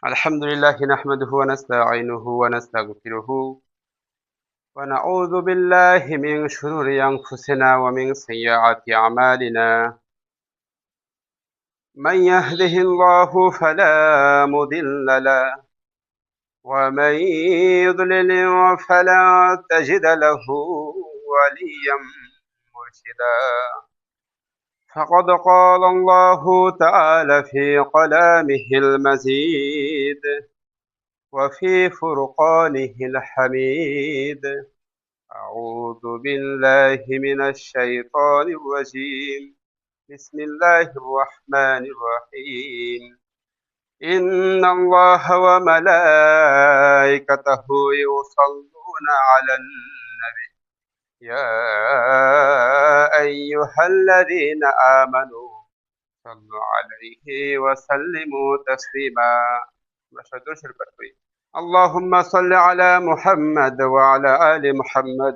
الحمد لله نحمده ونستعينه ونستغفره ونعوذ بالله من شرور أنفسنا ومن سيئات أعمالنا. من يهده الله فلا مضل له ومن يضلل فلا تجد له وليا مرشدا. فقد قال الله تعالى في كلامه المزيد وفي فرقانه الحميد: أعوذ بالله من الشيطان الرجيم. بسم الله الرحمن الرحيم: إن الله وملائكته يصلون على النبي يا أيها الذين آمنوا صلوا عليه وسلموا تسليما. اللهم صل على محمد وعلى آل محمد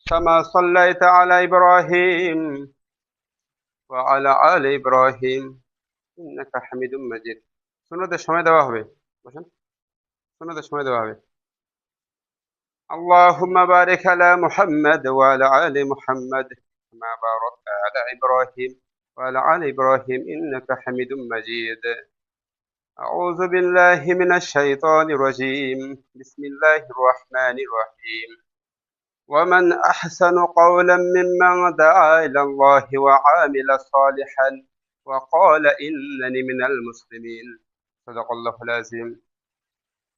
كما صليت على إبراهيم وعلى آل إبراهيم إنك حميد مجيد. সুন্নতের সময় দেওয়া হবে, বসেন, সুন্নতের সময় দেওয়া হবে। اللهم بارك على محمد وعلى آل محمد كما باركت على إبراهيم وعلى آل إبراهيم إنك حميد مجيد. أعوذ بالله من الشيطان الرجيم. بسم الله الرحمن الرحيم: ومن أحسن قولا ممن دعا إلى الله وعامل صالحا وقال إنني من المسلمين. صدق الله العظيم.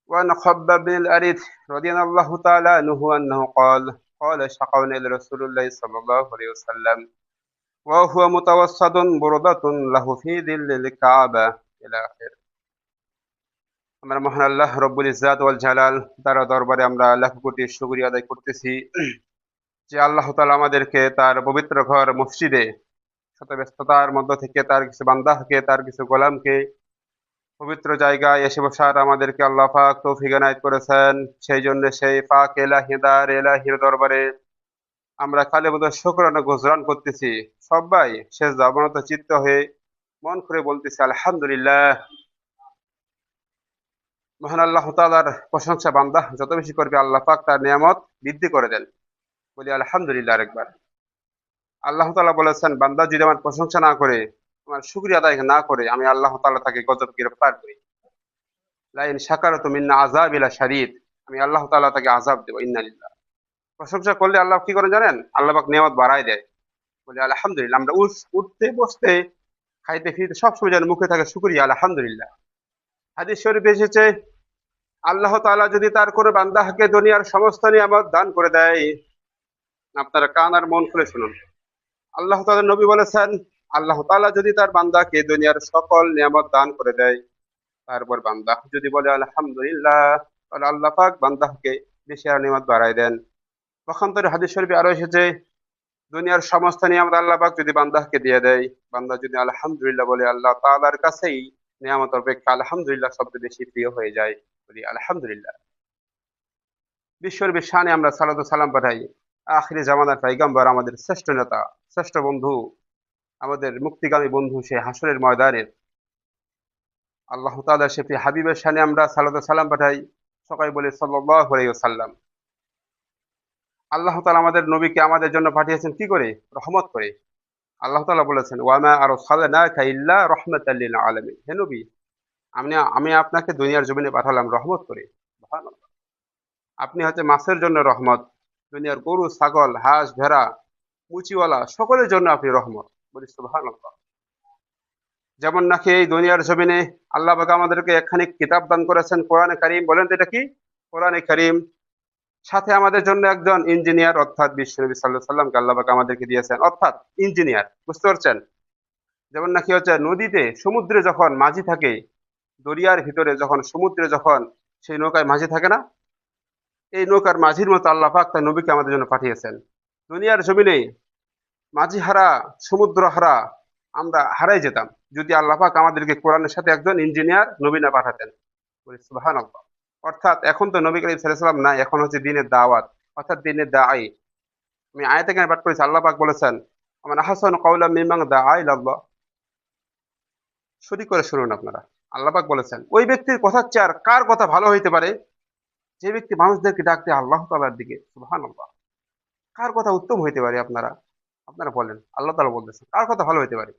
وعن خباب بن الأريث رضي الله تعالى عنه أنه قال شقونا إلى رسول الله صلى الله عليه وسلم وهو متوسد بردة له في ظل الكعبة إلى آخره. আমরা মহান আল্লাহ রব্বুল ইজ্জাত ওয়াল জালাল তার দরবারে আমরা লাখ কোটি শুকরিয়া আদায় করতেছি যে আল্লাহ তাআলা আমাদেরকে তার পবিত্র ঘর মসজিদে শত ব্যস্ততার মধ্য থেকে তার কিছু বান্দাকে, তার কিছু গোলামকে পবিত্র জায়গায় এসে বসার আমাদেরকে আল্লাহ পাক তৌফিক এনায়েত করেছেন। সেই জন্য সেই পাক এলাহির দরবারে আমরা কালেবুদ শুকরানা গুজরান করতেছি। সবাই সেজদা অবনত চিত্ত হয়ে মন করে বলতেছি আলহামদুলিল্লাহ। মহান আল্লাহ তাআলার প্রশংসা বান্দা যত বেশি করবে আল্লাহ পাক তার নিয়ামত বৃদ্ধি করে দেন। বলি আলহামদুলিল্লাহ আরেকবার। আল্লাহ তাআলা বলেছেন, বান্দা যদি আমার প্রশংসা না করে, আমার শুকরিয়া আদায় না করে, আমি আল্লাহ তাআলা তাকে গজব গ্রেফতার করি। লা ইন শাকারতুম ইন্না আযাবি লাশাদীদ, আমি আল্লাহ তাআলা তাকে আযাব দেব। ইন্না লিল্লাহ। প্রশংসা করলে আল্লাহ কি করে জানেন? আল্লাহ পাক নিয়ামত বাড়ায় দেয়। বলি আলহামদুলিল্লাহ। আমরা উঠতে বসতে খাইতে ফিরতে সবসময় যেন মুখে থাকে শুকরিয়া আলহামদুলিল্লাহ। হাদিস শরীফে এসেছে, আল্লাহ তাআলা যদি তার কোনো বান্দাকে দুনিয়ার সমস্ত নিয়ামত দান করে দেয়, আপনারা কান আর মন খুলে শুনুন। আল্লাহ তাআলা নবী বলেছেন, আল্লাহ তাআলা যদি তার বান্দাকে দুনিয়ার সকল নিয়ামত দান করে দেয়, তারপর বান্দা যদি বলে আলহামদুলিল্লাহ, তাহলে আল্লাহ পাক বান্দাকে বেশি আর নিয়ামত বাড়ায় দেন। পক্ষান্তরে হাদিস শরীফে আরো এসেছে, দুনিয়ার সমস্ত নিয়ামত আল্লাহ পাক যদি বান্দাকে দিয়ে দেয়, বান্দা যদি আলহামদুলিল্লাহ বলে, আল্লাহ তাআলার কাছেই নিয়ামত অপেক্ষা আলহামদুলিল্লাহ শব্দ বেশি প্রিয় হয়ে যায়। বলি আলহামদুলিল্লাহ। বিশ্বনবীর শানে আমরা সালাত ও সালাম পাঠাই আখিরি জামানার পয়গম্বর, আমাদের শ্রেষ্ঠ নেতা, শ্রেষ্ঠ বন্ধু, আমাদের মুক্তিগামী বন্ধু, সে হাসরের ময়দানের আল্লাহ তাআলা সে হাবিবের শানে আমরা সালাত ও সালাম পাঠাই। সবাই বলে সাল্লাল্লাহু আলাইহি ওয়াসাল্লাম। আল্লাহ তাআলা আমাদের নবীকে আমাদের জন্য পাঠিয়েছেন কি করে? রহমত করে। আল্লাহ তাআলা বলেছেন, ওয়ামা আরসালনাকা ইল্লা রাহমাতাল লিল আলামিন। হে নবী, আমি আপনাকে দুনিয়ার জমিনে পাঠালাম রহমত করে। সুবহানাল্লাহ। আপনি হচ্ছে মাছের জন্য রহমত, দুনিয়ার গরু, ছাগল, হাঁস, ভেড়া, মুচিওয়ালা সকলের জন্য আপনি রহমত। বলি সুবহানাল্লাহ। যেমন নাকি এই দুনিয়ার জমিনে আল্লাহ পাক আমাদেরকে একখানি কিতাব দান করেছেন, কোরআনে কারীম। বলেন তো এটা কি? কোরআনে কারীম। সাথে আমাদের জন্য একজন ইঞ্জিনিয়ার, অর্থাৎ বিশ্বনবী সাল্লাল্লাহু আলাইহি ওয়াসাল্লামকে আল্লাহ পাক আমাদেরকে দিয়েছেন, অর্থাৎ ইঞ্জিনিয়ার। বুঝতে পারছেন? যেমন নাকি হচ্ছে নদীতে, সমুদ্রে যখন মাঝি থাকে, দরিয়ার ভিতরে যখন, সমুদ্রে যখন সেই নৌকায় মাঝি থাকে না, এই নৌকার মাঝির মতো আল্লাহ পাক তার নবীকে আমাদের জন্য পাঠিয়েছেন। দুনিয়ার জমিনে মাঝি হারা, সমুদ্র হারা আমরা হারাই যেতাম যদি আল্লাহ পাক আমাদেরকে কোরআনের সাথে একজন ইঞ্জিনিয়ার নবী না পাঠাতেন। বলি সুবহানাল্লাহ। অর্থাৎ এখন তো নবী করিম সাল্লাল্লাহু আলাইহি ওয়াসাল্লাম নাই, এখন হচ্ছে দ্বীনের দাওয়াত, অর্থাৎ দ্বীনের দাঈ। আমি আয়াত এখানে পাঠ করেছি, আল্লাহ পাক বলেছেন, আমান আহসানু কাওলাম মিম্মান দাআ ইলাল্লাহ। সঠিক করে শুনুন আপনারা। আল্লাহ পাক বলেছেন ওই ব্যক্তির কথার চেয়ে আর কার কথা ভালো হইতে পারে, যে ব্যক্তি মানুষদেরকে ডাকতে আল্লাহ তাআলার দিকে। সুবহানাল্লাহ। কার কথা উত্তম হইতে পারে আপনারা আপনারা বলেন। আল্লাহ তাআলা বলতেছেন কার কথা ভালো হইতে পারে।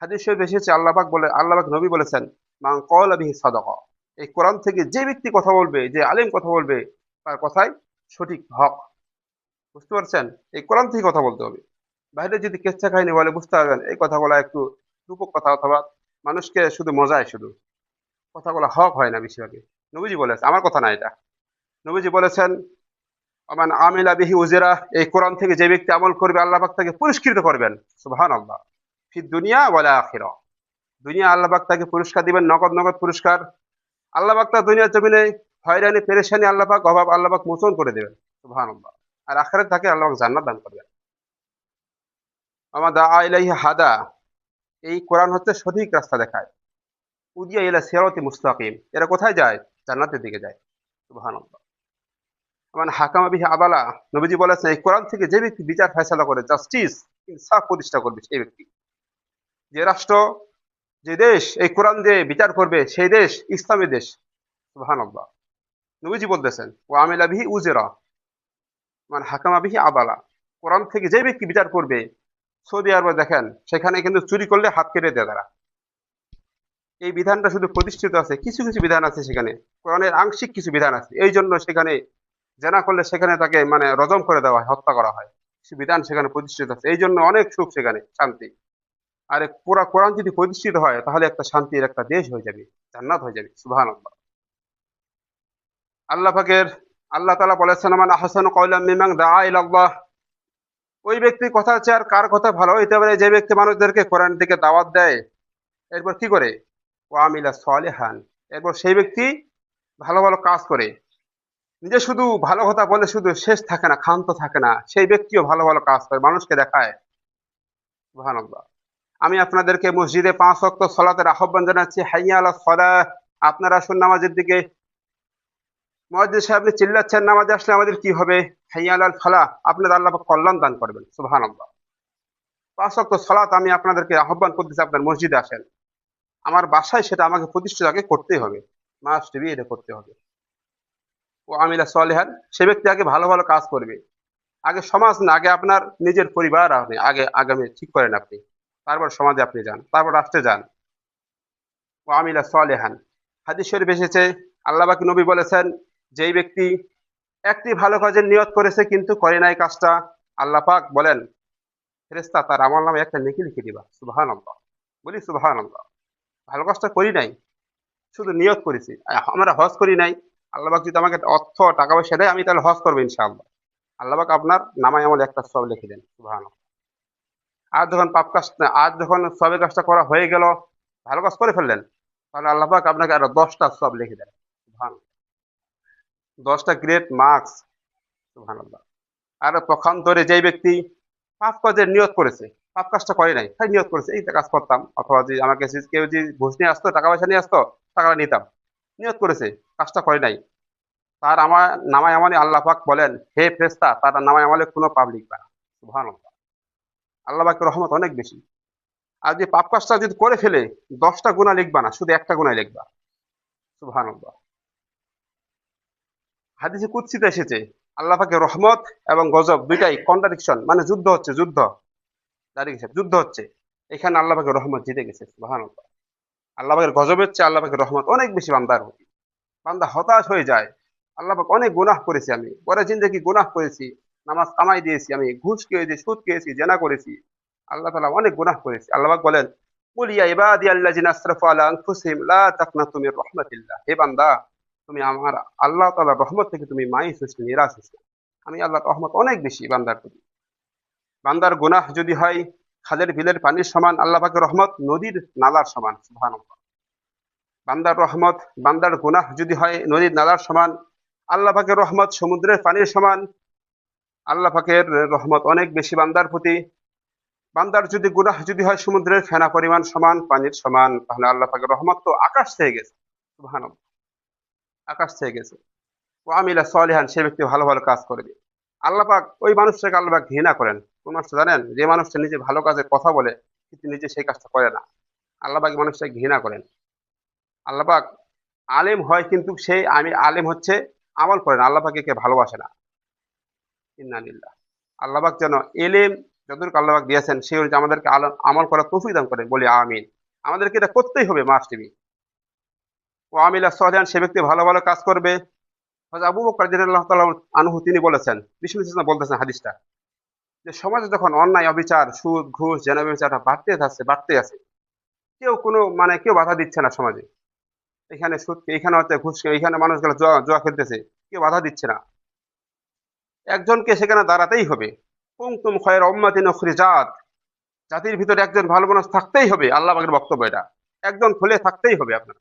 হাদিস শরীফে এসেছে আল্লাহ পাক বলে, আল্লাহ পাক নবী বলেছেন, মান ক্বালা বিহি সাদাকা। এই কোরআন থেকে যে ব্যক্তি কথা বলবে, যে আলেম কথা বলবে, তার কথাই সঠিক হক। বুঝতে পারছেন? এই কোরআন থেকে কথা বলতে হবে। বাইরে যদি কেচ্ছা কাহিনী বলে বুঝতে পারবেন এই কথাগুলা একটু রূপক কথা, অথবা মানুষকে শুধু মজায় শুধু কথাগুলো হক হয় না বেশিরভাগই। নবীজি বলেছে, আমার কথা না এটা। নবীজি বলেছেন, আমান আমিলা বিহি উজরা। এই কোরআন থেকে যে ব্যক্তি আমল করবে আল্লাহ পাক তাকে পুরস্কৃত করবেন। সুবহানাল্লাহ। ফিদ দুনিয়া ওয়াল আখিরা। দুনিয়া আল্লাহ পাক তাকে পুরস্কার দিবেন, নগদ নগদ পুরস্কার। আল্লাহ পাক তার দুনিয়ার জমিনে হয়রানি পেরেশানি আল্লাহ পাক, অভাব আল্লাহ পাক মোচন করে দেবেন। সুবহানাল্লাহ। আর আখিরাত তাকে আল্লাহ পাক জান্নাত দান করবেন। আমা দা ইলাইহি হাদা। এই কোরআন হচ্ছে সঠিক রাস্তা দেখায়। উদিয়া ইলা সিরাতি মুস্তাকিম। এরা কোথায় যায়? জান্নাতের দিকে যায়। সুবহানাল্লাহ। মানে হাকামা বিহি আদালা। নবীজি বলেছেন এই কোরআন থেকে যে ব্যক্তি বিচার ফয়সালা করে, জাস্টিস, ইনসাফ প্রতিষ্ঠা করবে সেই ব্যক্তি, যে রাষ্ট্র, যে দেশ এই কোরআন দিয়ে বিচার করবে সেই দেশ ইসলামী দেশ। সুবহানাল্লাহ। নবীজি বলতেছেন ও আমিলা বিহি উজরা, মানে হাকামা বিহি আদালা। কোরআন থেকে যে ব্যক্তি বিচার করবে, সৌদি আরবে দেখেন সেখানে কিন্তু চুরি করলে হাত কেটে দেয় তারা। এই বিধানটা শুধু প্রতিষ্ঠিত আছে, কিছু কিছু বিধান আছে সেখানে, কোরআনের আংশিক কিছু বিধান আছে, এই জন্য সেখানে জেনা করলে সেখানে তাকে মানে রজম করে দেওয়া হয়, হত্যা করা হয়। কিছু বিধান সেখানে প্রতিষ্ঠিত আছে, এই জন্য অনেক সুখ সেখানে, শান্তি। আর পুরা কোরআন যদি প্রতিষ্ঠিত হয় তাহলে একটা শান্তির একটা দেশ হয়ে যাবে, জান্নাত হয়ে যাবে। সুবহানাল্লাহ। আল্লাহ পাকের, আল্লাহ তাআলা বলেছেন, মান আহসানু কাওলাম মিম্মান দাআ ইলাল্লাহ। ওই ব্যক্তির কথা হচ্ছে আর কার কথা ভালো হইতে পারে, যে ব্যক্তি মানুষদেরকে কোরআনের দিকে দাওয়াত দেয়, এরপর কি করে, ও আমিলা সালিহান, এরপর সেই ব্যক্তি ভালো ভালো কাজ করে। নিজে শুধু ভালো কথা বলে শুধু শেষ থাকে না, ক্ষান্ত থাকে না, সেই ব্যক্তিও ভালো ভালো কাজ করে, মানুষকে দেখায়। সুবহানাল্লাহ। আমি আপনাদেরকে মসজিদে 5 ওয়াক্ত সালাতের আহ্বান জানাচ্ছি, হাইয়া আলা সালাহ। আপনারা আসুন নামাজের দিকে। মুয়াজ্জিন সাহেব আপনি চিল্লাচ্ছেন নামাজে আসলে আমাদের কি হবে? হাইয়া আলাল ফালাহ। আপনাদের আল্লাহ পাক কল্যাণ দান করবেন। সুবহানাল্লাহ। 5 ওয়াক্ত সালাত আমি আপনাদেরকে আহ্বান করতেছি, আপনার মসজিদে আসেন। আমার বাসায় সেটা আমাকে প্রতিষ্ঠিত আগে করতেই হবে, মাস্ট বি, এটা করতে হবে। ও আমিলা সালিহান, সে ব্যক্তি আগে ভালো ভালো কাজ করবে। আগে সমাজ না, আগে আপনার নিজের পরিবার, আপনি আগে আগামী ঠিক করেন আপনি, তারপর সমাজে আপনি যান, তারপর রাষ্ট্রে যান। ও আমিলা সালেহান। হাদিস শরীফ এসেছে আল্লাহ পাক নবী বলেছেন, যেই ব্যক্তি একটি ভালো কাজের নিয়ত করেছে কিন্তু করে নাই কাজটা, আল্লাহ পাক বলেন ফেরেশতা তার আমল নামে একটা নেকি লিখে দিবা। সুবহানাল্লাহ। বলি সুবহানাল্লাহ। ভালো কাজটা করি নাই, শুধু নিয়ত করেছি। আমরা হজ করি নাই, আল্লাহ পাক যদি আমাকে অর্থ টাকা পয়সা দেয় আমি তাহলে হজ করবো ইনশাআল্লাহ। আল্লাহ পাক আপনার নামায় আমল একটা সওয়াব লিখে দেন। সুবহানাল্লাহ। আর যখন পাপ কাজ, আজ যখন সবের কাজটা করা হয়ে গেল, ভালো কাজ করে ফেললেন, তাহলে আল্লাহ পাক আপনাকে আরো 10টা সওয়াব লিখে দেন। সুবহানাল্লাহ। 10টা গ্রেট মার্কস। সুবহানাল্লাহ। আর পক্ষান্তরে যেই ব্যক্তি পাপ কাজের নিয়ত করেছে, পাপ কাজটা করে নাই, তাই নিয়ত করেছে এই কাজ করতাম, অথবা যে আমাকে কেউ যদি ঘুষ নিয়ে আসতো, টাকা পয়সা নিয়ে আসতো, টাকাটা নিতাম, নিয়ত করেছে, কাজটা করে নাই, তার আমার নামায় আমলে আল্লাহ পাক বলেন হে ফেরেশতা তার নামায় আমলে কোনো পাপ লিখবে না। সুবহানাল্লাহ। আল্লাহ পাকের রহমত অনেক বেশি। আর যে পাপ কাজটা যদি করে ফেলে, 10টা গুনাহ লিখবা না, শুধু একটা গুনাহ লিখবা। সুবহানাল্লাহ। হাদিসে কুদসিতে এসেছে আল্লাহ পাকের রহমত এবং গজব দুইটাই কন্ট্রাডিকশন, মানে যুদ্ধ হচ্ছে, যুদ্ধ, দাঁড়িয়ে গেছে, যুদ্ধ হচ্ছে। এখানে আল্লাহ পাকের রহমত জিতে গেছে। সুবহানাল্লাহ। আল্লাহ পাকের গজবের চেয়ে আল্লাহ পাকের রহমত অনেক বেশি বান্দার প্রতি। বান্দা হতাশ হয়ে যায়, আল্লাহ পাক অনেক গুনাহ করেছি আমি, পরে জিন্দেগি গুনাহ করেছি, নামাজ কামাই দিয়েছি আমি, ঘুষ খেয়েছি, সুদ খেয়েছি, জেনা করেছি, আল্লাহ তাআলা অনেক গুনাহ করেছি। আল্লাহ পাক বলেন কুল ইয়া ইবাদিয়াল্লাযিনা আসরাফু আলা আনফুসিহিম লা তাকনাতু মির রাহমাতিল্লাহ। হে বান্দা, তুমি আমার আল্লাহ তাআলার রহমত থেকে তুমি মাইস হইছো, নিরাশ হইছো। আমি আল্লাহর রহমত অনেক বেশি বান্দার প্রতি। বান্দার গুনাহ যদি হয় খালের বিলের পানির সমান, আল্লাহ পাকের রহমত নদীর নালার সমান। সুবহানাল্লাহ। বান্দার রহমত, বান্দার গুনাহ যদি হয় নদীর নালার সমান, আল্লাহ পাকের রহমত সমুদ্রের পানির সমান। আল্লাহ পাকের রহমত অনেক বেশি বান্দার প্রতি। বান্দার যদি গুনাহ যদি হয় সমুদ্রের ফেনা পরিমাণ সমান, পানির সমান, তাহলে আল্লাহ পাকের রহমত তো আকাশ থেকে গেছে। সুবহানাল্লাহ। আকাশ থেকে গেছে। ও আমিলা সালিহান, সে ব্যক্তি ভালো ভালো কাজ করবে। আল্লাহ পাক ওই মানুষটাকে আল্লাহ পাক ঘৃণা করেন। কোন মানুষটা জানেন? যে মানুষটা নিজে ভালো কাজের কথা বলে কিন্তু নিজে সেই কাজটা করে না, আল্লাহ পাক মানুষটাকে ঘৃণা করেন। আল্লাহ পাক আলেম হয়, কিন্তু সেই আমি আলেম হচ্ছে আমল করে না, আল্লাহ পাকে কে ভালোবাসে না। ইন্নালিল্লাহ। আল্লাহ পাক যেন এলেম যতটুকু আল্লাহ পাক দিয়েছেন সেই অনুযায়ী আমাদেরকে আমল করার তৌফিক দান করেন, বলি আমিন। আমাদেরকে এটা করতেই হবে, মাস্ট বি। ও আমিলা সলিহান, সে ব্যক্তি ভালো ভালো কাজ করবে। হযরত আবু বকর রাদিয়াল্লাহু তাআলা আনহু তিনি বলেছেন, বিষ্ণু ইসলাম বলতেছেন হাদিসটা, যে সমাজে যখন অন্যায়, অবিচার, সুদ, ঘুষ, জেনা, ব্যভিচার বাড়তে আছে, কেউ কোনো মানে কেউ বাধা দিচ্ছে না সমাজে। এখানে সুদ, এখানে হচ্ছে ঘুষ, এখানে মানুষগুলো জুয়া খেলতেছে, কেউ বাধা দিচ্ছে না। একজনকে সেখানে দাঁড়াতেই হবে। কুনতুম খায়রা উম্মাতিন উখরিজাত, জাতির ভিতরে একজন ভালো মানুষ থাকতেই হবে, আল্লাহ পাকের বক্তব্য এটা। একজন খুলে থাকতেই হবে আপনার।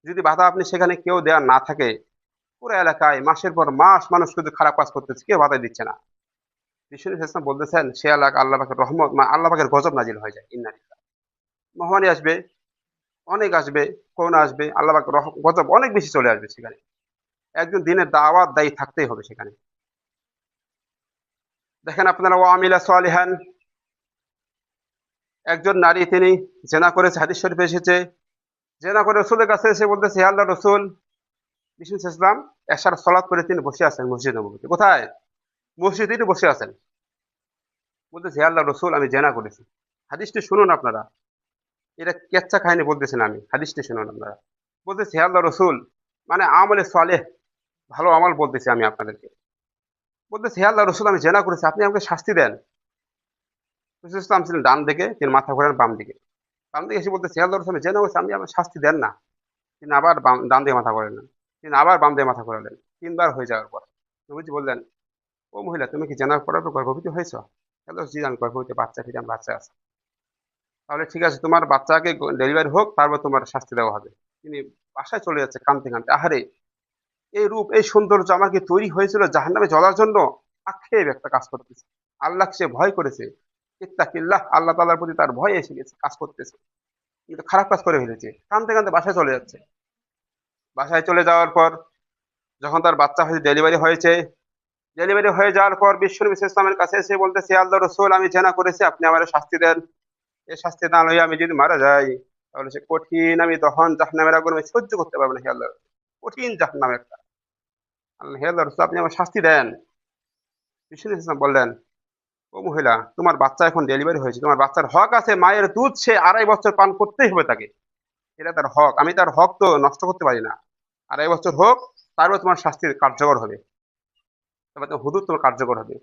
যদি বাধা আপনি সেখানে কেউ দেওয়ার না থাকে, পুরো এলাকায় মাসের পর মাস মানুষ শুধু খারাপ কাজ করতেছে, কেউ বাধা দিচ্ছে না, বিশ্বনবী সাল্লাল্লাহু আলাইহি ওয়াসাল্লাম বলতেছেন সে এলাকা আল্লাহ পাকের রহমত, আল্লাহ পাকের গজব নাজিল হয়ে যায়। ইন্না লিল্লাহ। মহামারী আসবে, অনেক আসবে, করোনা আসবে, আল্লাহ পাকের গজব অনেক বেশি চলে আসবে সেখানে। একজন দিনের দাওয়াত দায়ী থাকতেই হবে সেখানে। দেখেন আপনারা, ওয়ামিলা সালিহান, একজন নারী তিনি জেনা করেছে, হাদিস শরীফে এসেছে, জেনা করে রসুলের কাছে এসে বলতেছে, হে আল্লাহ রসুল, বিষ্ণু ইসলাম এশার সলাৎ করে তিনি বসে আছেন মসজিদ নববীতে। কোথায়? মসজিদে তিনি বসে আছেন। বলতেছে, হে আল্লাহ রসুল, আমি জেনা করেছি। হাদিসটি শুনুন আপনারা, এটা কেচ্ছা কাহিনী বলতেছেন আমি, হাদিসটি শুনুন আপনারা। বলতেছে, হে আল্লাহ রসুল, মানে আমলে সালেহ, ভালো আমল বলতেছি আমি আপনাদেরকে। বলতেছে, হে আল্লাহ রসুল, আমি জেনা করেছি, আপনি আমাকে শাস্তি দেন। রসুল ইসলাম ছিলেন ডান দিকে, তিনি মাথা ঘোরান বাম দিকে। বাম দিকে এসে বলতেছে, হে আল্লাহ রসুল, আমি জেনা করেছি, আপনি আমার শাস্তি দেন না। তিনি আবার ডান দিকে মাথা ঘোরালেন, তিনি আবার বাম দিকে মাথা ঘোরালেন। তিনবার হয়ে যাওয়ার পর নবীজি বললেন, ও মহিলা, তুমি কি জেনা করার পর গর্ভবতী হয়েছো? হ্যালো, জি আমি গর্ভবতী, বাচ্চা ফিরে আমার বাচ্চা আছে। তাহলে ঠিক আছে, তোমার বাচ্চাকে ডেলিভারি হোক, তারপর তোমার শাস্তি দেওয়া হবে। তিনি বাসায় চলে যাচ্ছে কাঁদতে কাঁদতে। আহারে, এই রূপ, এই সৌন্দর্য আমার কি তৈরি হয়েছিল জাহান্নামে জ্বলার জন্য? আক্ষেপ একটা কাজ করতেছে। আল্লাহ সে ভয় করেছে, ইত্তাকিল্লাহ, আল্লাহ তাআলার প্রতি তার ভয় এসে গেছে, কাজ করতেছে, কিন্তু খারাপ কাজ করে ফেলেছে। কাঁদতে কাঁদতে বাসায় চলে যাচ্ছে। বাসায় চলে যাওয়ার পর যখন তার বাচ্চা হয়েছে, ডেলিভারি হয়েছে, ডেলিভারি হয়ে যাওয়ার পর বিশ্বনবী ইসলামের কাছে এসে বলতেছে, আল্লাহ রসুল, আমি জেনা করেছি, আপনি আমার শাস্তি দেন। এই শাস্তি না লইয়া আমি যদি মারা যাই, তাহলে সে কঠিন, আমি দহন জাহান্নামের আগুন আমি সহ্য করতে পারবো না, হে আল্লাহ। কঠিন জাহান্নাম একটা। আল্লাহ, হে আল্লাহ রসুল, আপনি আমার শাস্তি দেন। বিশ্বনবী ইসলাম বললেন, ও মহিলা, তোমার বাচ্চা এখন ডেলিভারি হয়েছে, তোমার বাচ্চার হক আছে, মায়ের দুধ সে 2.5 বছর পান করতেই হবে তাকে। এটা তার হক, আমি তার হক তো নষ্ট করতে পারি না। 2.5 বছর হোক, তারপর তোমার শাস্তি কার্যকর হবে, তারপর তোমার হুদুদ তোমার কার্যকর হবে।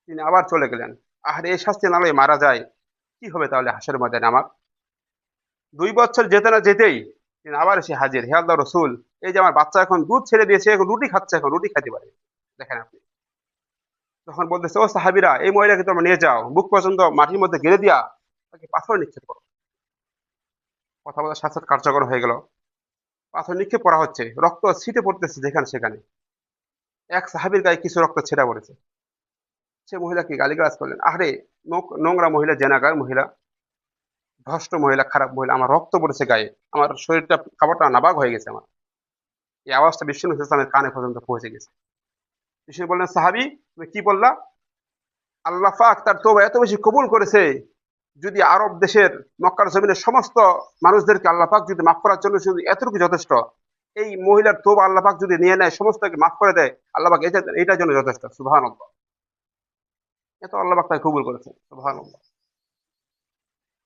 তিনি আবার চলে গেলেন। আর এই শাস্তি না লয়ে মারা যায়, কি হবে তাহলে হাসরের ময়দানে আমার? 2 বছর যেতে না যেতেই তিনি আবার এসে হাজির, হে আল্লাহ রসুল, এই যে আমার বাচ্চা এখন দুধ ছেড়ে দিয়েছে, এখন রুটি খাচ্ছে, এখন রুটি খাইতে পারে। দেখেন আপনি, তখন বলতেছে, ও সাহাবিরা, এই মহিলাকে তোমরা নিয়ে যাও, বুক পর্যন্ত মাটির মধ্যে গেড়ে দিয়া তাকে পাথর নিক্ষেপ করো। কথা বলার সাথে সাথে কার্যকর হয়ে গেল। পাথর নিক্ষেপ করা হচ্ছে, রক্ত ছিটে পড়তেছে যেখানে সেখানে। এক সাহাবীর গায়ে কিছু রক্ত ছেটা পড়েছে। সে মহিলাকে গালিগালাজ করলেন, আরে নোংরা মহিলা, জেনাগার মহিলা, ভ্রষ্ট মহিলা, খারাপ মহিলা, আমার রক্ত পড়েছে গায়ে, আমার শরীরটা, খাবারটা নাবাক হয়ে গেছে আমার। এই আওয়াজটা বিশ্বনবী ইসলামের কানে পর্যন্ত পৌঁছে গেছে। বিষ্ণু বললেন, সাহাবী, তুমি কি বললা? আল্লাহ পাক তার তওবা এত বেশি কবুল করেছে, যদি আরব দেশের, মক্কার জমিনের সমস্ত মানুষদেরকে আল্লাহ পাক যদি মাফ করার জন্য শুধু এতটুকু যথেষ্ট, এই মহিলার তওবা আল্লাহ পাক যদি নিয়ে নেয়, সমস্তকে মাফ করে দেয়, আল্লাহ পাক এটার জন্য যথেষ্ট। সুবহানাল্লাহ। এত আল্লাহ পাক তাকে কবুল করেছে। সুবহানাল্লাহ।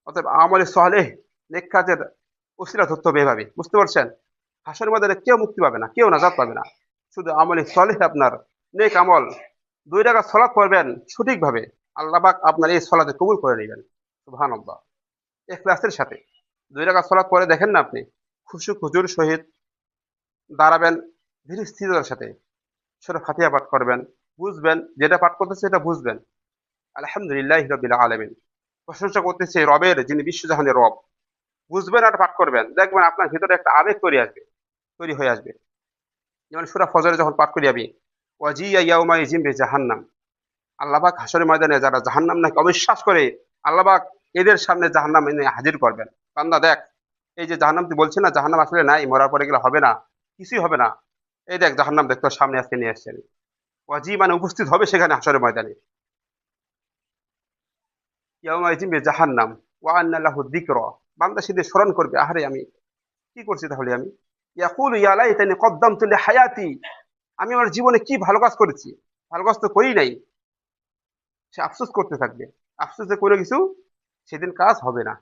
অতএব আমলে সালেহ, নেক কাজের ওসিলা ধরতে হবে এভাবে, বুঝতে পারছেন? হাসরের ময়দানে কেউ মুক্তি পাবে না, কেউ নাজাত পাবে না। শুধু আমলে সালেহ, আপনার নেক আমল, 2 রাকাত সালাত পড়বেন সঠিকভাবে, আল্লাহ পাক আপনার এই সালাতে কবুল করে নেবেন। সুবহানাল্লাহ। ইখলাসের সাথে 2 রাকাত সালাত পড়ে দেখেন না আপনি, খুশু খুজুর সহিত দাঁড়াবেন, ধীর স্থিরতার সাথে সূরা ফাতিহা পাঠ করবেন, বুঝবেন যেটা পাঠ করতেছে এটা বুঝবেন, আলহামদুলিল্লাহি রাব্বিল আলামিন, প্রশংসা করতেছে রবের, যিনি বিশ্বজাহানের রব। বুঝবেন আর পাঠ করবেন, দেখবেন আপনার ভিতরে একটা আবেগ তৈরি হয়ে আসবে। যেমন সূরা ফজরে যখন পাঠ করি আমি, ওয়াজিয়া ইয়াউমাইযিন বিজাহান্নাম, আল্লাহ পাক হাসরের ময়দানে যারা জাহান্নাম নাকি অবিশ্বাস করে, আল্লাহ পাক এদের সামনে জাহান্নাম এনে হাজির করবেন। বান্দা দেখ, এই যে জাহান্নাম তুই বলছিস না জাহান্নাম আসলে নাই, মরার পরে গেলে হবে না, কিছুই হবে না, এই দেখ জাহান্নাম দেখ তোর সামনে আজকে নিয়ে আসছেন। ওয়াজি মানে উপস্থিত হবে সেখানে হাসরের ময়দানে। ইয়াউমাইযিন বিজাহান্নাম ওয়া আন্না লাহু যিকরা, বান্দা সেদিন স্মরণ করবে, আহারে আমি কি করছি তাহলে আমি? ইয়াকুলু ইয়া লাইতানি কদ্দামতু লিহায়াতি, আমি আমার জীবনে কি ভালো কাজ করেছি, ভালো কাজ তো করি নাই। সে আফসোস করতে থাকবে, আফসোসে কোনো কিছু সেদিন কাজ হবে না।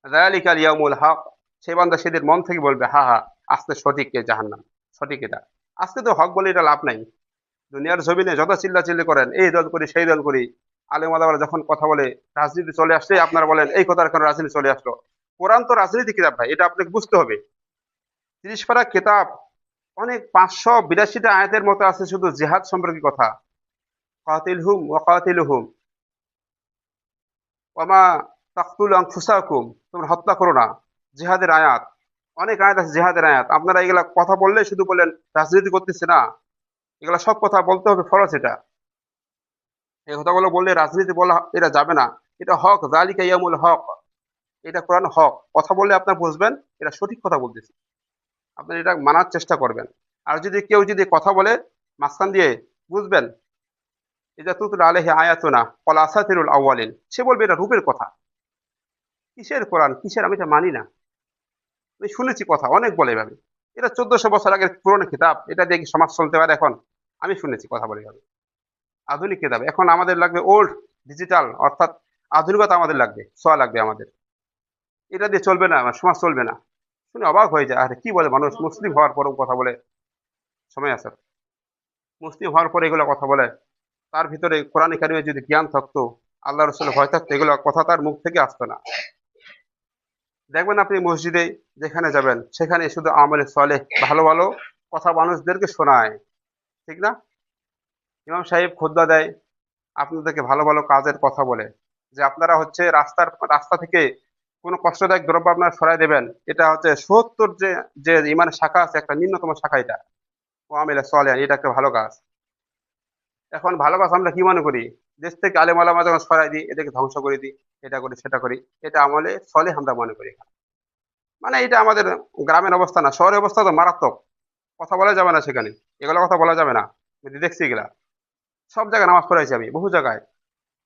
যালিকাল ইয়াউমুল হক, সে বান্দা সেদিন মন থেকে বলবে, হা হা, আজকে সঠিক কে জাহান্নাম, সঠিক এটা, আজকে তো হক বলে এটা লাভ নাই। দুনিয়ার জমিনে যত চিল্লাচিল্লি করেন, এই দল করি সেই দল করি, আলেম ওলামারা যখন কথা বলে, রাজনীতি চলে আসলে আপনারা বলেন এই কথার কারণে রাজনীতি চলে আসলো। কোরআন তো রাজনীতি কিতাব ভাই, এটা আপনাকে বুঝতে হবে। 30 পারা কিতাব, অনেক 582টা আয়াতের মতো আছে শুধু জিহাদ সম্পর্কে কথা। কাতিলহুম ওয়া কাতিলুহুম ওয়ামা তাকতুলু আনফুসাকুম, তোমরা হত্যা করো না, জিহাদের আয়াত। অনেক আয়াত আছে জিহাদের আয়াত, আপনারা এগুলা কথা বললে শুধু বলেন রাজনীতি করতেছে না, এগুলা সব কথা বলতে হবে, ফরজ এটা। এই কথাগুলো বললে রাজনীতি বলা এটা যাবে না। এটা হক, যালিকা ইয়ামুল হক, এটা কোরআন হক। কথা বললে আপনার বুঝবেন এটা সঠিক কথা বলতেছি, আপনি এটা মানার চেষ্টা করবেন। আর যদি কেউ যদি কথা বলে মাঝখান দিয়ে, বুঝবেন এটা তুতলা আলাইহি আয়াতুনা ক্বাল আসাতিরুল আউয়ালিন, সে বলবে এটা রূপের কথা। কিসের কোরআন, কিসের, আমি এটা মানি না। আমি শুনেছি কথা অনেক বলে এভাবে, এটা 1400 বছর আগের পুরনো কিতাব, এটা দিয়ে কি সমাজ চলতে পারে এখন? আমি শুনেছি কথা বলে এভাবে। আধুনিক কিতাব, এখন আমাদের লাগবে ওল্ড, ডিজিটাল, অর্থাৎ আধুনিকতা আমাদের লাগবে, ছোঁয়া লাগবে আমাদের। এটা দিয়ে চলবে না, আমার সমাজ চলবে না। শুনে অবাক হয়ে যায়, আরে কি বলে মানুষ, মুসলিম হওয়ার পরেও কথা বলে, সময় আছে। মুসলিম হওয়ার পরে এগুলো কথা বলে, তার ভিতরে কোরআন কারিমে যদি জ্ঞান থাকতো, আল্লাহ রসুলের ভয় থাকতো, এগুলো কথা তার মুখ থেকে আসতো না। দেখবেন আপনি মসজিদে যেখানে যাবেন সেখানে শুধু আমলে সালেহ, ভালো ভালো কথা মানুষদেরকে শোনায়, ঠিক না? ইমাম সাহেব খুতবা দেয়, আপনাদেরকে ভালো ভালো কাজের কথা বলে, যে আপনারা হচ্ছে রাস্তা থেকে কোনো কষ্টদায়ক দ্রব্য আপনারা সরাই দেবেন, এটা হচ্ছে 70 যে ইমানের শাখা আছে, একটা নিম্নতম শাখা এটা। ও আমিলা সালেহ, এটা একটা ভালো কাজ। এখন ভালো কাজ আমরা কি মনে করি, দেশ থেকে আলেম ওলামা যখন সরাই দিই, এটাকে ধ্বংস করে দিই, এটা করি সেটা করি, এটা আমলে সালেহ আমরা মনে করি। মানে এটা আমাদের গ্রামের অবস্থা না, শহরের অবস্থা তো মারাত্মক। কথা বলা যাবে না সেখানে, এগুলো কথা বলা যাবে না। আমি দেখছি এগুলা, সব জায়গায় নামাজ পড়াইছি আমি, বহু জায়গায়।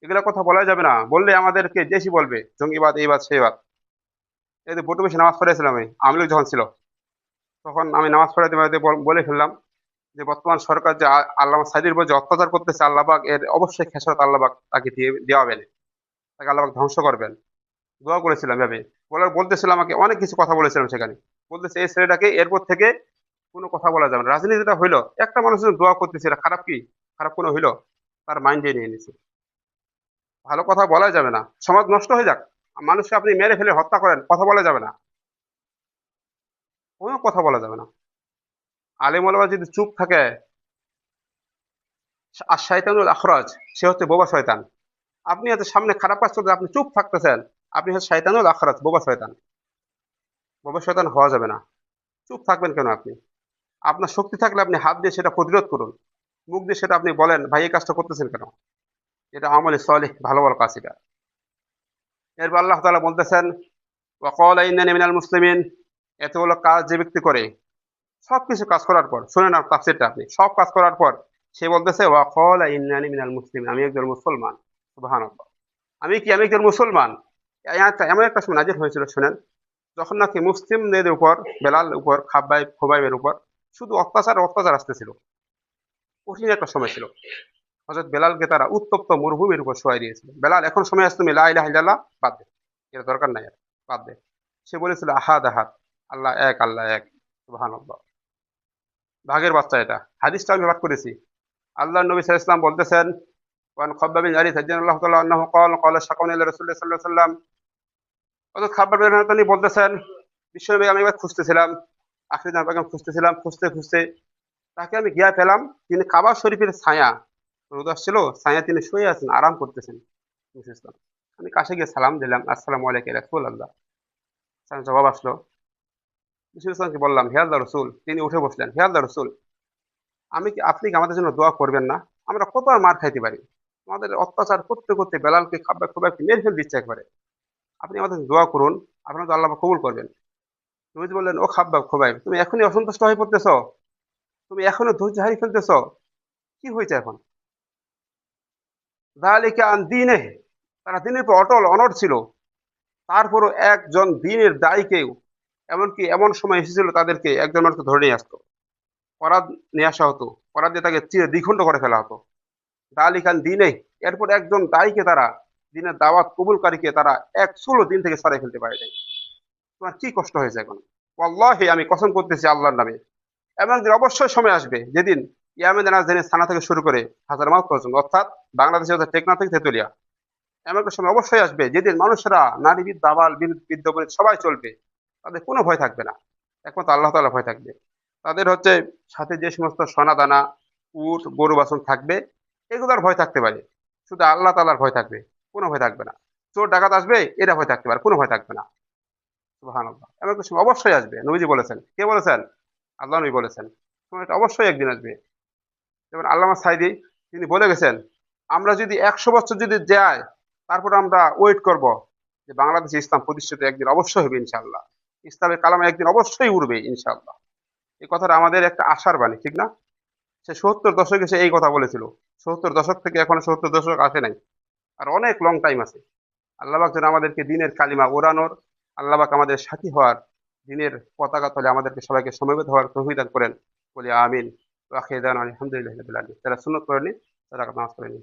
এগুলা কথা বলা যাবে না, বললে আমাদেরকে দেশই বলবে জঙ্গিবাদ, এই বাদ সেই বাদ। এই যে বটু বেশি নামাজ পড়াইছিলাম আমি, আওয়ামী লীগ যখন ছিল, তখন আমি নামাজ পড়াইতে পড়াইতে বলে ফেললাম যে বর্তমান সরকার যে আল্লামা সাইদির উপর যে অত্যাচার করতেছে, আল্লাহবাক এর অবশ্যই খেসারত আল্লাহবাক তাকে দেওয়াবেন, তাকে আল্লাহবাক ধ্বংস করবেন। দোয়া করেছিলাম ভাবে, বলতেছিলাম, আমাকে অনেক কিছু কথা বলেছিলাম সেখানে। বলতেছে এই ছেলেটাকে এরপর থেকে কোনো কথা বলা যাবে না। রাজনীতিটা হইলো, একটা মানুষ যদি দোয়া করতেছে, এটা খারাপ কি? খারাপ কোনো হইলো? তার মাইন্ডে নিয়ে নিছে। ভালো কথা বলা যাবে না, সমাজ নষ্ট হয়ে যাক, মানুষকে আপনি মেরে ফেলে হত্যা করেন, কথা বলা যাবে না, কোনো কথা বলা যাবে না। আলেম ওলামা যদি চুপ থাকে, আর শয়তানুল আখরাজ, সে হচ্ছে বোবা শয়তান। আপনি হচ্ছে সামনে খারাপ কাজ করতে, আপনি চুপ থাকতেছেন, আপনি হচ্ছে শয়তানুল আখরাজ, বোবা শয়তান। বোবা শয়তান হওয়া যাবে না। চুপ থাকবেন কেন আপনি? আপনার শক্তি থাকলে আপনি হাত দিয়ে সেটা প্রতিরোধ করুন, মুখ দিয়ে সেটা আপনি বলেন, ভাই এই কাজটা করতেছেন কেন। এটা আমলে সালেহ, ভালো ভালো কাজ এটা। এরপর আল্লাহ তাআলা বলতেছেন, ওয়াকালা ইন্নানি মিনাল মুসলিমিন, এতগুলো কাজ যে ব্যক্তি করে, সবকিছু কাজ করার পর, শুনে না তাফসীরটা আপনি, সব কাজ করার পর সে বলতেছে ওয়াকালা ইন্নানি মিনাল মুসলিমিন, আমি একজন মুসলমান। সুবহানাল্লাহ, আমি একজন মুসলমান। এই আয়াতটা এমন একটা সময় নাজিল হয়েছিল, শুনেন, যখন নাকি মুসলিমদের উপর, বেলাল উপর, খাব্বাইব খুবাইবের উপর শুধু অত্যাচার অত্যাচার আসতেছিল। কঠিন একটা সময় ছিল। হযরত বেলালকে তারা উত্তপ্ত মরুভূমির উপর শোয়াই দিয়েছিল। বেলাল, এখন সময় আসছে তুমি লা ইলাহা ইল্লাল্লাহ বাদ দে, এটা দরকার নাই আর, বাদ দে। সে বলেছিল আহাদ আহাদ, আল্লাহ এক, আল্লাহ এক। সুবহানাল্লাহ, ভাগের বাচ্চা এটা, হাদিসটা আমি পাঠ করেছি। আল্লাহ নবী সাল্লাল্লাহু আলাইহি ওয়াসাল্লাম বলতেছেন, ওয়ান খাব্বাব বিন আরিদ রাদিয়াল্লাহু তাআলা আনহু ক্বালা শাকাউনা ইলা রাসূলিল্লাহ সাল্লাল্লাহু আলাইহি ওয়াসাল্লাম, হযরত খাব্বাব বিন আরিদ বলতেছেন, বিশ্বনবী, আমি এবার খুঁজতেছিলাম, আখির জামান বেগম খুঁজতেছিলাম, খুঁজতে খুঁজতে তাকে আমি গিয়া পেলাম, তিনি কাবা শরীফের ছায়া, রোদ আসছিল, ছায়া তিনি শুয়ে আছেন, আরাম করতেছেন। বুঝেছিলাম। আমি কাছে গিয়ে সালাম দিলাম, আসসালামু আলাইকা ইয়া রাসূলুল্লাহ। জবাব আসলো। বিশ্বকে বললাম, হে আল্লাহ রসুল। তিনি উঠে বসলেন, হে আল্লাহ রসুল, আপনি কি আমাদের জন্য দোয়া করবেন না? আমরা কত আর মার খাইতে পারি, আমাদের অত্যাচার করতে করতে বেলালকে খাব্বাব খুবাইবকে মেরে ফেল দিচ্ছে একবারে। আপনি আমাদের জন্য দোয়া করুন, আপনার তো আল্লাহ কবুল করবেন। নবীজি বললেন, ও খাব্বাব খুবাইব, তুমি এখনই অসন্তুষ্ট হয়ে পড়তেছো, তুমি এখনো ধৈর্য হারিয়ে ফেলতেছো, কি হয়েছে এখন? যালিকা আন দীনিহি, তারা দিনের পর অটল অনড় ছিল। তারপরও একজন দিনের দায়ীকে এমনকি এমন সময় এসেছিল তাদেরকে একজন মানুষকে ধরে নিয়ে আসতো, অপরাধ নিয়ে আসা হতো, অপরাধ দিয়ে তাকে চিরে দ্বিখণ্ড করে ফেলা হতো। দালি খান দিনে, এরপর একজন দায়ীকে তারা, দিনের দাওয়াত কবুলকারীকে তারা এক ষোলো দিন থেকে সরাই ফেলতে পারে নাই। তোমার কি কষ্ট হয়েছে এখন? ওয়াল্লাহি আমি কসম করতেছি আল্লাহর নামে, এমন একদিন অবশ্যই সময় আসবে যেদিন ইয়ামেন রাজধানী থানা থেকে শুরু করে হাজারমাল পর্যন্ত, অর্থাৎ বাংলাদেশে হচ্ছে টেকনা থেকে তেতুলিয়া, এমন একটা সময় অবশ্যই আসবে যেদিন মানুষরা নারীবিদ দাবাল বিদ্যমান সবাই চলবে, তাদের কোনো ভয় থাকবে না, একমাত্র আল্লাহ তাআলা ভয় থাকবে। তাদের হচ্ছে সাথে যে সমস্ত সোনা দানা, উট গরু বাছুর থাকবে, এগুলোর ভয় থাকতে পারে, শুধু আল্লাহ তাআলার ভয় থাকবে, কোনো ভয় থাকবে না। চোর ডাকাত আসবে, এরা ভয় থাকতে পারে, কোনো ভয় থাকবে না। সুবহানাল্লাহ, এমন একটা সময় অবশ্যই আসবে। নবীজি বলেছেন, কে বলেছেন? আল্লাহ নবী বলেছেন, সময়টা অবশ্যই একদিন আসবে। যেমন আল্লামা সাইদি, তিনি বলে গেছেন, আমরা যদি 100 বছর যদি যায়, তারপর আমরা ওয়েট করব যে বাংলাদেশে ইসলাম প্রতিষ্ঠিত একদিন অবশ্যই হবে ইনশাআল্লাহ, ইসলামের কালামা একদিন অবশ্যই উঠবে ইনশাআল্লাহ। এই কথাটা আমাদের একটা আশার বাণী, ঠিক না? সে 70 দশকে সে এই কথা বলেছিল। 70 দশক থেকে এখনো 70 দশক আসে নাই, আর অনেক লং টাইম আছে। আল্লাহ পাক যেন আমাদেরকে দিনের কালিমা ওড়ানোর, আল্লাহ পাক আমাদের সাথী হওয়ার, দিনের পতাকা তলে আমাদেরকে সবাইকে সমবেত হওয়ার তৌফিক দান করেন। বলি আমিন। ওয়া আখিরু দাওয়ানা আলহামদুলিল্লাহি রাব্বিল আলামিন। যারা সুন্নত করেনি তারা নামাজ পড়েনি।